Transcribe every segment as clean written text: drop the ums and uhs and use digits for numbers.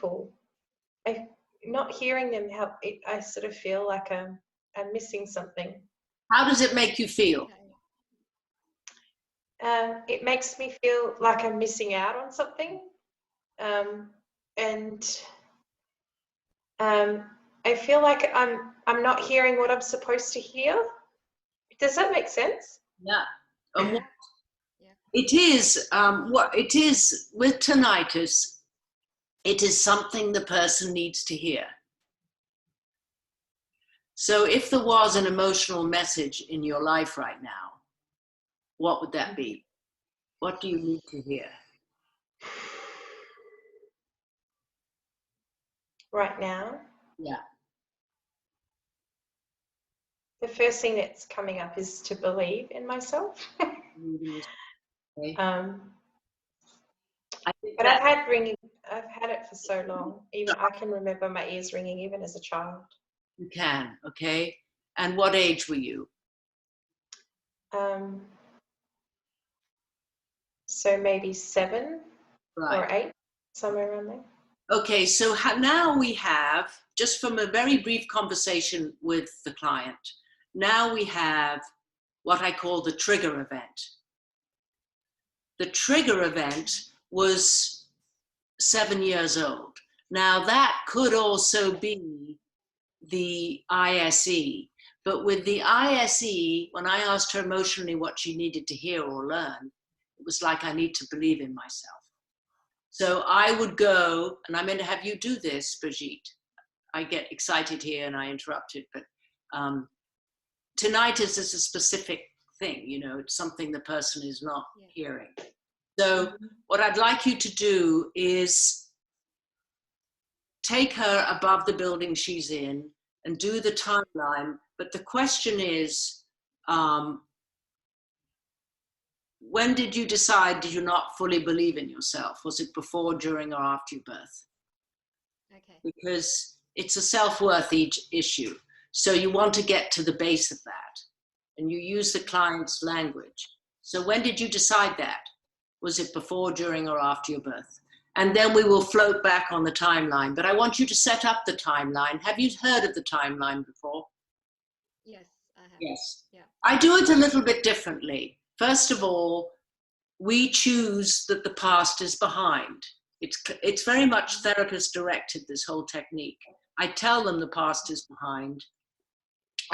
people, not hearing them help. I sort of feel like I'm missing something. How does it make you feel? It makes me feel like I'm missing out on something, and I feel like I'm not hearing what I'm supposed to hear. Does that make sense? Yeah. It is what it is with tinnitus. It is something the person needs to hear. So if there was an emotional message in your life right now, what would that be? What do you need to hear? Right now? Yeah. The first thing that's coming up is to believe in myself. Okay. But I've had it for so long. Even I can remember my ears ringing even as a child. You can, okay. And what age were you? So maybe 7 Right. or 8, somewhere around there. Okay, so now we have, just from a very brief conversation with the client, now we have what I call the trigger event. The trigger event was 7 years old. Now that could also be the ISE, but with the ISE, when I asked her emotionally what she needed to hear or learn, it was like, I need to believe in myself. So I would go, and I'm going to have you do this, Brigitte. I get excited here and I interrupt it, but tinnitus is a specific thing, you know, it's something the person is not hearing. So what I'd like you to do is take her above the building she's in and do the timeline. But the question is, when did you decide did you not fully believe in yourself? Was it before, during, or after your birth? Okay. Because it's a self-worth issue. So you want to get to the base of that. And you use the client's language. So when did you decide that? Was it before, during, or after your birth? And then we will float back on the timeline. But I want you to set up the timeline. Have you heard of the timeline before? Yes, I have. Yes. Yeah. I do it a little bit differently. First of all, we choose that the past is behind. It's very much therapist directed, this whole technique. I tell them the past is behind,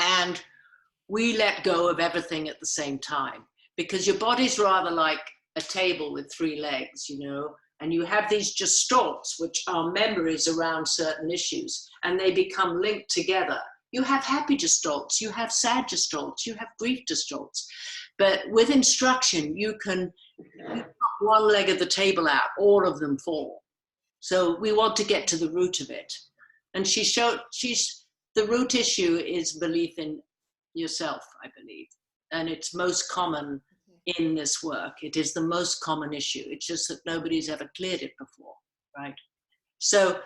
and we let go of everything at the same time, because your body's rather like a table with 3 legs, you know, and you have these gestalts, which are memories around certain issues, and they become linked together. You have happy gestalts, you have sad gestalts, you have grief gestalts. But with instruction, you can knock one leg of the table out, all of them fall. So we want to get to the root of it. And the root issue is belief in yourself, I believe. And it's most common in this work. It is the most common issue. It's just that nobody's ever cleared it before, right? So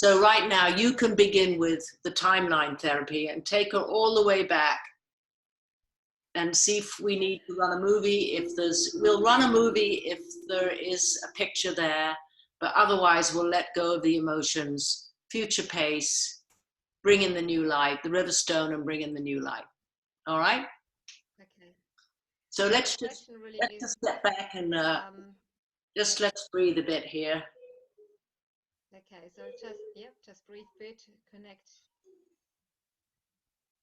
right now you can begin with the timeline therapy and take her all the way back and see if we need to run a movie. We'll run a movie if there is a picture there, but otherwise we'll let go of the emotions, future pace, bring in the new light, the river stone, and bring in the new light. All right? Okay. So let's just step back and let's breathe a bit here. Okay, so just breathe a bit, connect.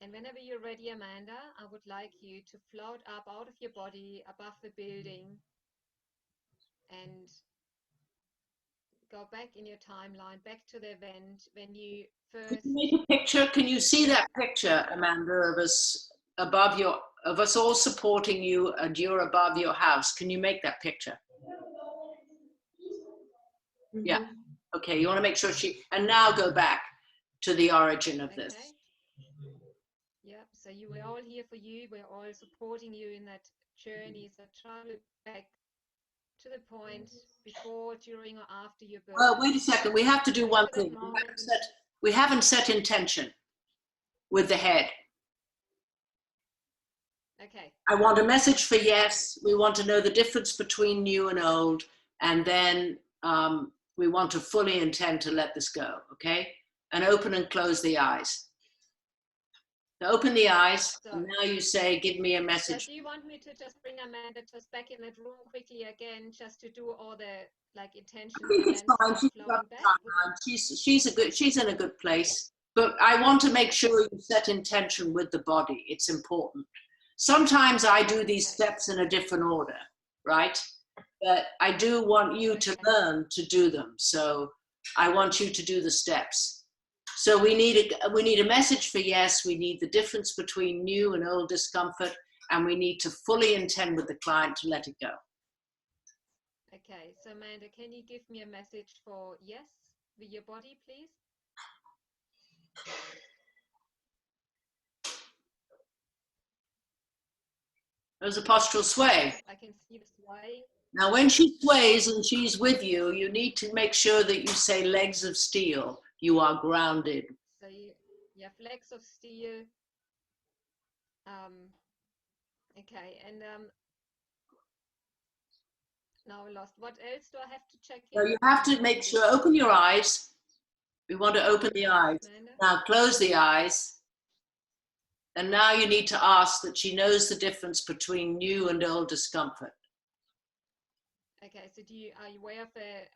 And whenever you're ready, Amanda, I would like you to float up out of your body, above the building, and go back in your timeline, back to the event when you first... Can you make a picture? Can you see that picture, Amanda, of us above of us all supporting you, and you're above your house? Can you make that picture? Mm-hmm. Yeah. Okay, you want to make sure and now go back to the origin of this. Yeah, so we're all here for you. We're all supporting you in that journey. So try to look back to the point before, during, or after your birth. Well, wait a second. We have to do one thing. We haven't set intention with the head. Okay. I want a message for yes. We want to know the difference between new and old. And then We want to fully intend to let this go, okay? And open and close the eyes. So open the eyes, So, and now you say, give me a message. do you want me to just bring Amanda just back in that room quickly again, just to do all the like intentions? I think it's fine. She's got the timeline. She's in a good place. But I want to make sure you set intention with the body. It's important. Sometimes I do these steps in a different order, right? But I do want you to learn to do them. So I want you to do the steps. So we need a message for yes. We need the difference between new and old discomfort, and we need to fully intend with the client to let it go. Okay, so Amanda, can you give me a message for yes with your body, please? There's a postural sway. I can see the sway. Now, when she sways and she's with you, you need to make sure that you say legs of steel. You are grounded. So you have legs of steel. Okay, and now I lost. What else do I have to check in? So you have to make sure, open your eyes. We want to open the eyes. Amanda? Now close the eyes. And now you need to ask that she knows the difference between new and old discomfort. Okay, so are you aware of the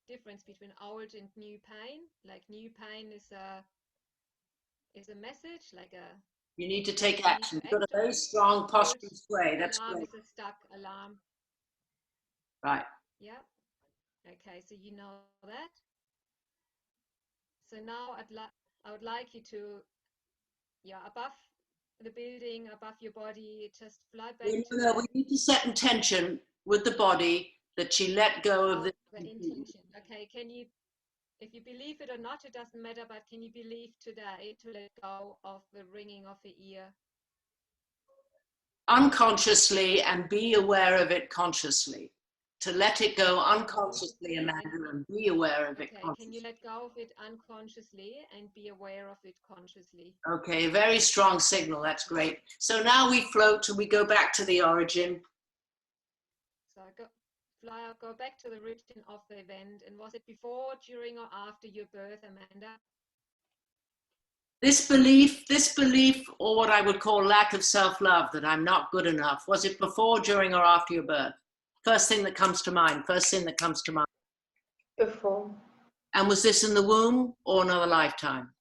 difference between old and new pain? Like new pain is a message, like a. You need to take action. You've got a very strong postural sway. That's alarm great. is a stuck alarm. Right. Yeah. Okay, so you know that. So now I would like you to, above the building, above your body, just fly back to We need to set intention with the body that she let go of the intention. Okay, can you, if you believe it or not, it doesn't matter, but can you believe today to let go of the ringing of the ear? Unconsciously, and be aware of it consciously. To let it go unconsciously, Amanda, and be aware of it consciously. Can you let go of it unconsciously and be aware of it consciously? Okay, very strong signal. That's great. So now we float and we go back to the origin. So go back to the origin of the event. And was it before, during, or after your birth, Amanda? This belief, or what I would call lack of self-love, that I'm not good enough, was it before, during, or after your birth? First thing that comes to mind. Before. And was this in the womb or another lifetime?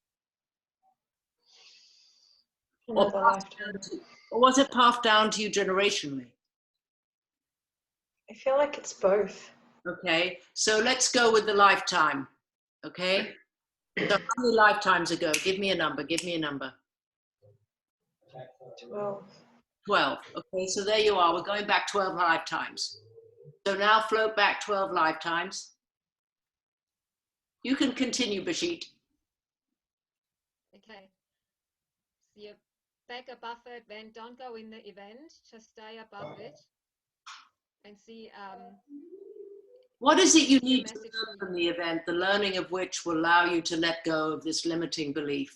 Another lifetime. Or was it passed down to you generationally? I feel like it's both. Okay, so let's go with the lifetime. Okay, so how many lifetimes ago? Give me a number. 12. 12. Okay, so there you are. We're going back 12 lifetimes. So now float back 12 lifetimes. You can continue, Bashit. Okay. So you're back above it, then don't go in the event, just stay above it and see. What is it you need to learn from the event, the learning of which will allow you to let go of this limiting belief?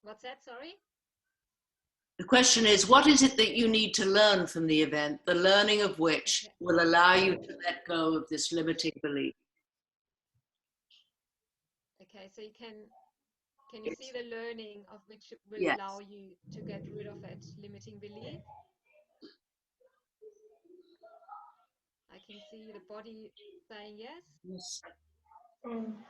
What's that, sorry? The question is, what is it that you need to learn from the event, the learning of which will allow you to let go of this limiting belief? Okay, so can you see the learning of which will allow you to get rid of it, limiting belief? I can see the body saying yes.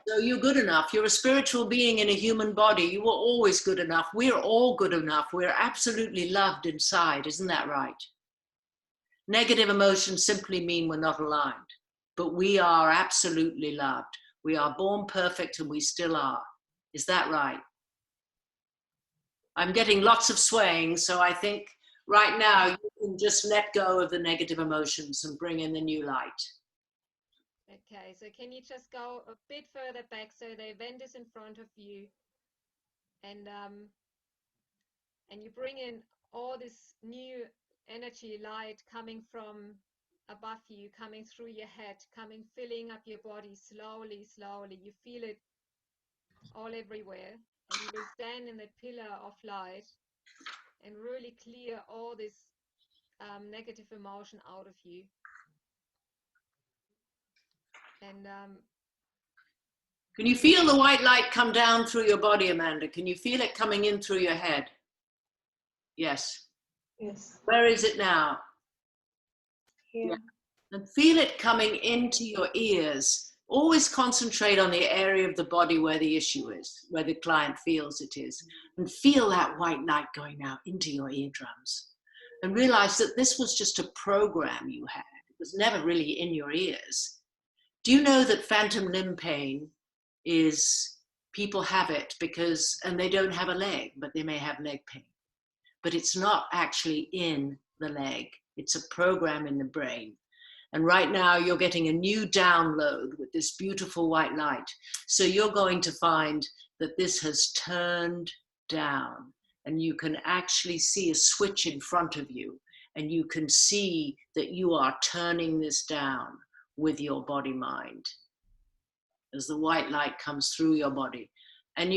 So you're good enough. You're a spiritual being in a human body. You were always good enough. We're all good enough. We're absolutely loved inside. Isn't that right? Negative emotions simply mean we're not aligned, but we are absolutely loved. We are born perfect and we still are. Is that right? I'm getting lots of swaying, so I think right now you can just let go of the negative emotions and bring in the new light. Okay, so can you just go a bit further back so the event is in front of you, and you bring in all this new energy, light coming from above you, coming through your head, filling up your body slowly. You feel it all everywhere, and you will stand in the pillar of light and really clear all this negative emotion out of you. And Can you feel the white light come down through your body, Amanda? Can you feel it coming in through your head? Yes. Yes. Where is it now? Here. Yeah. And feel it coming into your ears. Always concentrate on the area of the body where the issue is, where the client feels it is. And feel that white light going now into your eardrums. And realize that this was just a program you had. It was never really in your ears. Do you know that phantom limb pain is, people have it because, and they don't have a leg, but they may have leg pain. But it's not actually in the leg. It's a program in the brain. And right now you're getting a new download with this beautiful white light. So you're going to find that this has turned down, and you can actually see a switch in front of you, and you can see that you are turning this down with your body mind as the white light comes through your body. And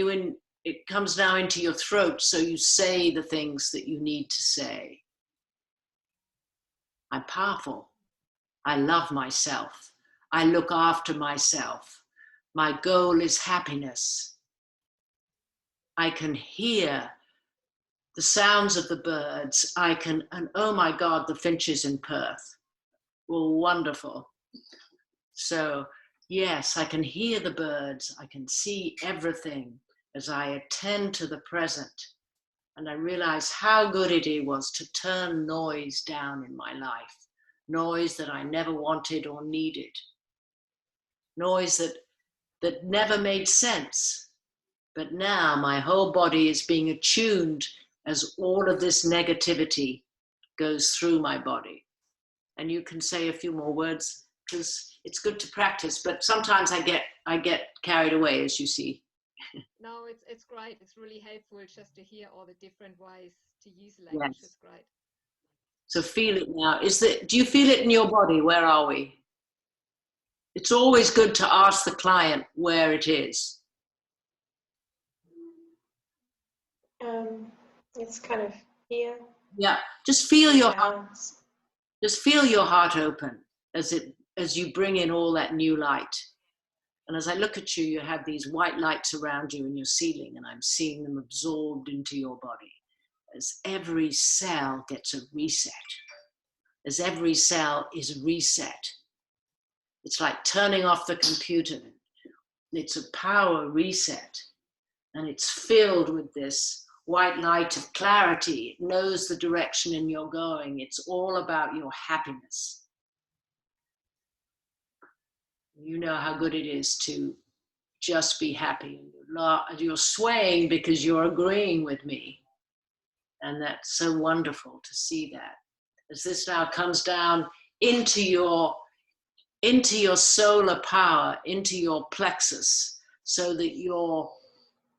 it comes now into your throat, so you say the things that you need to say. I'm powerful. I love myself. I look after myself. My goal is happiness. I can hear the sounds of the birds. And oh my God, the finches in Perth were wonderful. So yes, I can hear the birds. I can see everything as I attend to the present. And I realize how good it was to turn noise down in my life. Noise that I never wanted or needed. Noise that never made sense. But now my whole body is being attuned as all of this negativity goes through my body. And you can say a few more words because it's good to practice, but sometimes I get carried away, as you see. no, it's great. It's really helpful just to hear all the different ways to use language. Yes. It's great. So feel it now. Do you feel it in your body? Where are we? It's always good to ask the client where it is. It's kind of here. Yeah, just feel your heart. Balance. Just feel your heart open as you bring in all that new light. And as I look at you, you have these white lights around you in your ceiling, and I'm seeing them absorbed into your body. As every cell gets a reset, as every cell is reset. It's like turning off the computer. It's a power reset, and it's filled with this white light of clarity. It knows the direction in you're going. It's all about your happiness. You know how good it is to just be happy. You're swaying because you're agreeing with me. And that's so wonderful to see that. As this now comes down into your solar power, into your plexus, so that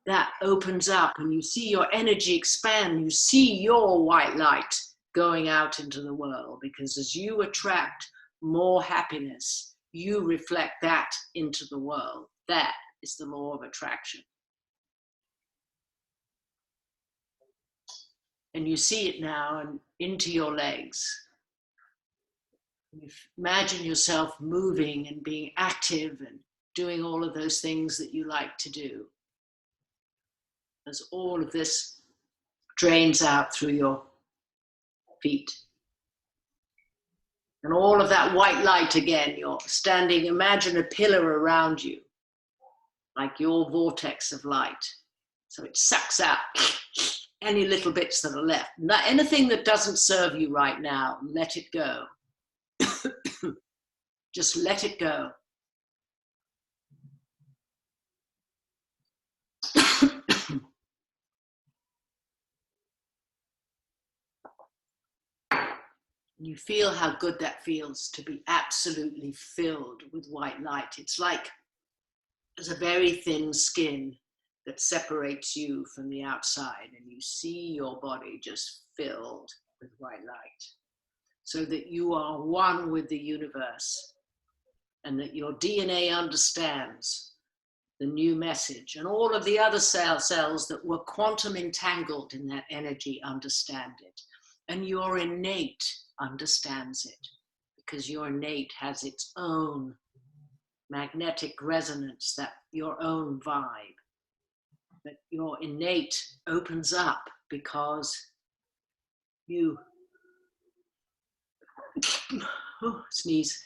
that opens up and you see your energy expand. You see your white light going out into the world, because as you attract more happiness, you reflect that into the world. That is the law of attraction. And you see it now and into your legs. You imagine yourself moving and being active and doing all of those things that you like to do. As all of this drains out through your feet. And all of that white light again, you're standing, imagine a pillar around you, like your vortex of light. So it sucks out any little bits that are left. Anything that doesn't serve you right now, let it go. Just let it go. You feel how good that feels to be absolutely filled with white light. It's like there's a very thin skin that separates you from the outside, and you see your body just filled with white light, so that you are one with the universe, and that your DNA understands the new message, and all of the other cells that were quantum entangled in that energy understand it, and your innate understands it, because your innate has its own magnetic resonance, that your own vibe, that your innate opens up because you sneeze.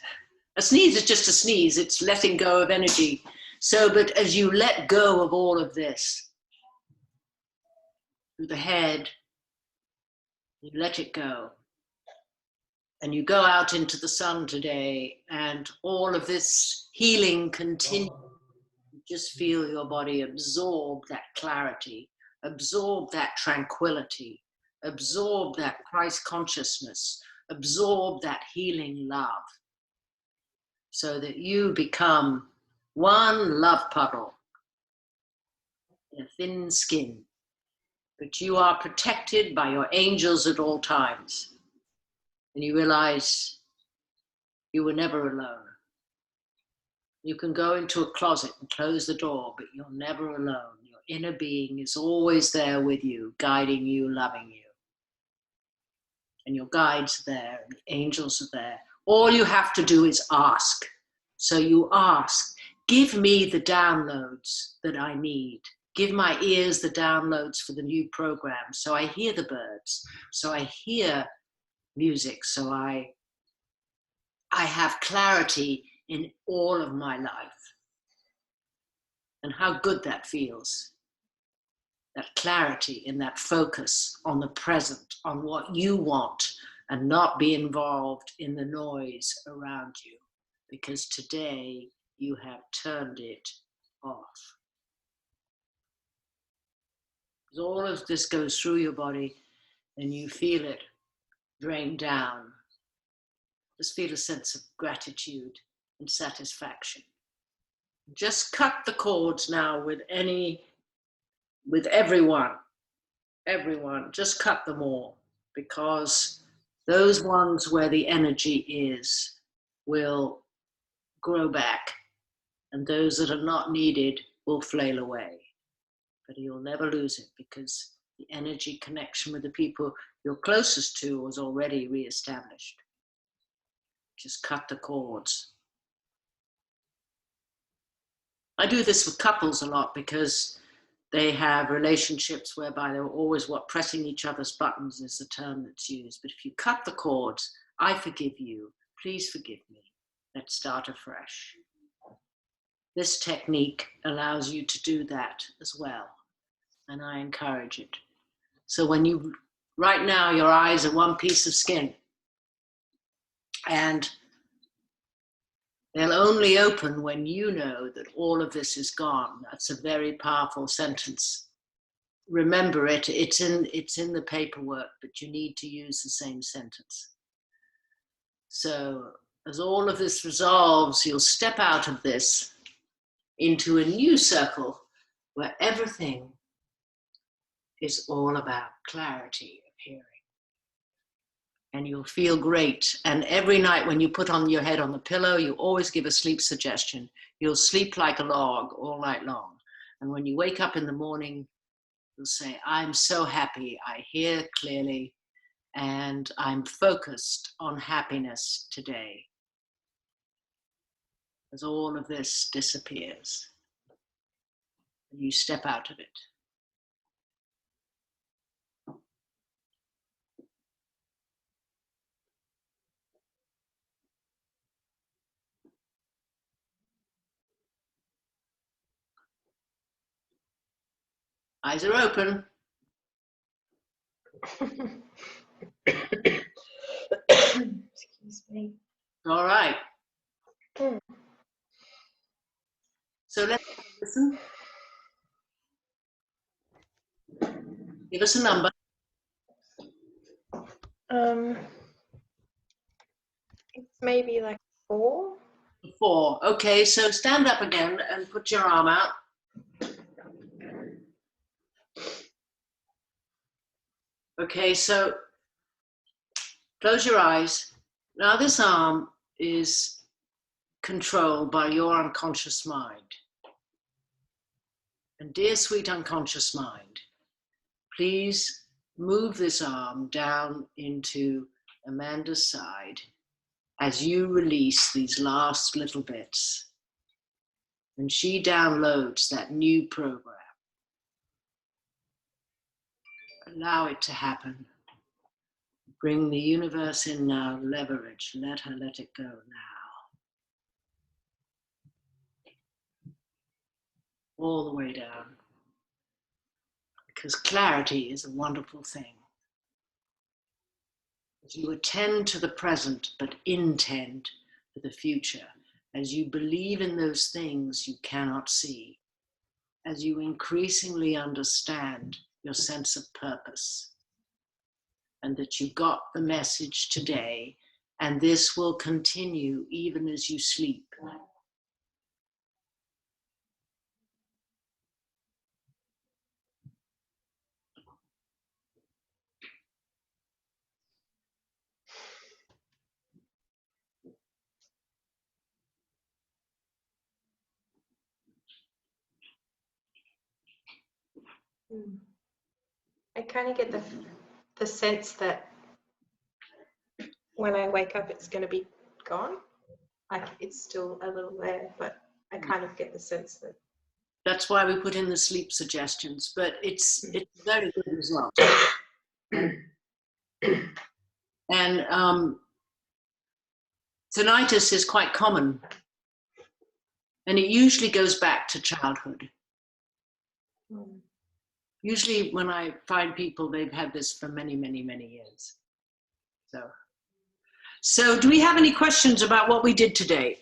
A sneeze is just a sneeze. It's letting go of energy. So, but as you let go of all of this, through the head, you let it go. And you go out into the sun today, and all of this healing continues. Just feel your body absorb that clarity, absorb that tranquility, absorb that Christ consciousness, absorb that healing love, so that you become one love puddle in a thin skin. But you are protected by your angels at all times. And you realize you were never alone. You can go into a closet and close the door, but you're never alone. Your inner being is always there with you, guiding you, loving you. And your guides are there, and the angels are there. All you have to do is ask. So you ask, give me the downloads that I need. Give my ears the downloads for the new program, so I hear the birds, so I hear music, so I have clarity in all of my life. And how good that feels. That clarity and that focus on the present, on what you want, and not be involved in the noise around you. Because today you have turned it off. As all of this goes through your body and you feel it drain down, just feel a sense of gratitude and satisfaction. Just cut the cords now with everyone, just cut them all, because those ones where the energy is will grow back, and those that are not needed will flail away. But you'll never lose it, because the energy connection with the people you're closest to was already re-established. Just cut the cords. I do this with couples a lot, because they have relationships whereby they're always pressing each other's buttons is the term that's used. But if you cut the cords, I forgive you, please forgive me, let's start afresh. This technique allows you to do that as well, and I encourage it. So right now your eyes are one piece of skin, and they'll only open when you know that all of this is gone. That's a very powerful sentence. Remember it, it's in the paperwork, but you need to use the same sentence. So as all of this resolves, you'll step out of this into a new circle where everything is all about clarity of hearing. And you'll feel great. And every night when you put on your head on the pillow, you always give a sleep suggestion. You'll sleep like a log all night long. And when you wake up in the morning, you'll say, I'm so happy, I hear clearly, and I'm focused on happiness today. As all of this disappears, and you step out of it. Eyes are open. Excuse me. All right. So let's listen. Give us a number. It's maybe like 4. 4. Okay, so stand up again and put your arm out. Okay, so close your eyes. Now this arm is controlled by your unconscious mind. And dear sweet unconscious mind, please move this arm down into Amanda's side as you release these last little bits. And she downloads that new program. Allow it to happen. Bring the universe in now, leverage, let her let it go now. All the way down. Because clarity is a wonderful thing. As you attend to the present, but intend for the future, as you believe in those things you cannot see, as you increasingly understand your sense of purpose, and that you got the message today, and this will continue even as you sleep. I kind of get the sense that when I wake up, it's going to be gone. Like it's still a little there, but I kind of get the sense that. That's why we put in the sleep suggestions, but it's a very good result. And tinnitus is quite common, and it usually goes back to childhood. Usually when I find people, they've had this for many, many, many years. So do we have any questions about what we did today?